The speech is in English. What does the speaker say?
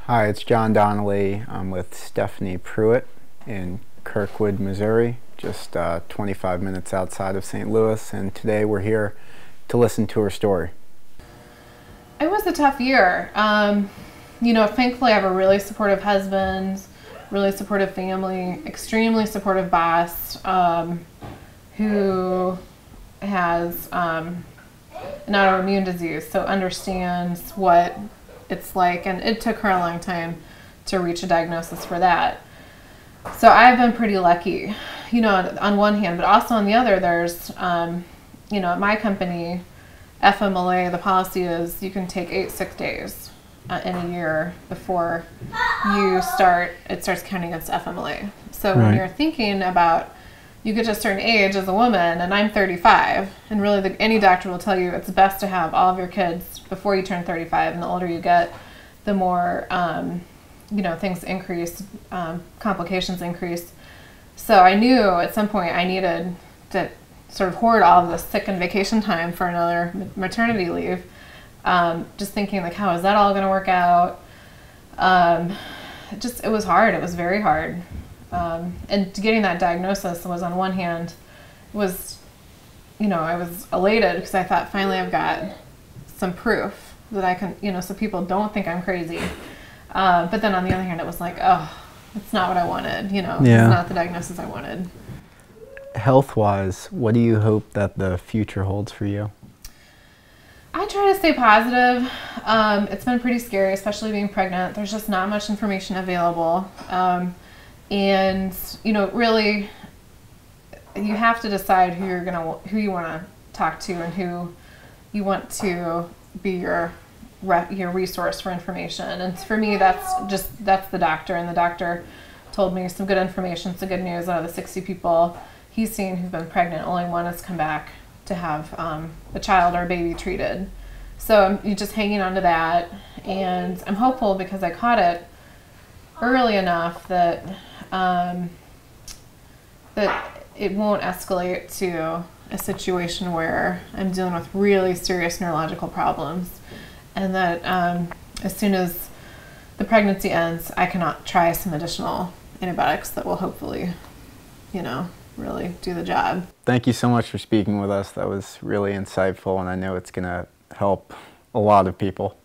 Hi, it's John Donnally. I'm with Stephanie Prewitt in Kirkwood, Missouri, just 25 minutes outside of St. Louis, and today we're here to listen to her story. It was a tough year. Thankfully I have a really supportive husband, really supportive family, extremely supportive boss, who has an autoimmune disease, so understands what it's like, and it took her a long time to reach a diagnosis for that. So I've been pretty lucky, on one hand, but also on the other, there's, at my company, FMLA, the policy is you can take 8 sick days in a year before it starts counting against FMLA. So when you're thinking about, you get to a certain age as a woman, and I'm 35, and really any doctor will tell you it's best to have all of your kids before you turn 35, and the older you get, the more, things increase, complications increase. So I knew at some point I needed to sort of hoard all of this sick and vacation time for another maternity leave. Just thinking, like, how is that all going to work out? It was hard. It was very hard. And getting that diagnosis was, on one hand, I was elated because I thought, finally I've got some proof that I can, so people don't think I'm crazy. But then on the other hand, it was like, oh, it's not what I wanted, It's not the diagnosis I wanted. Health-wise, what do you hope that the future holds for you? I try to stay positive. It's been pretty scary, especially being pregnant. There's just not much information available. And really, you have to decide who you want to talk to and who you want to be your resource for information. And for me, that's the doctor. And the doctor told me some good information, some good news. Out of the 60 people he's seen who've been pregnant, only one has come back to have a child or a baby treated. So I'm just hanging on to that, and I'm hopeful because I caught it early enough that that it won't escalate to a situation where I'm dealing with really serious neurological problems, and that as soon as the pregnancy ends, I can try some additional antibiotics that will hopefully, really do the job. Thank you so much for speaking with us. That was really insightful, and I know it's going to help a lot of people.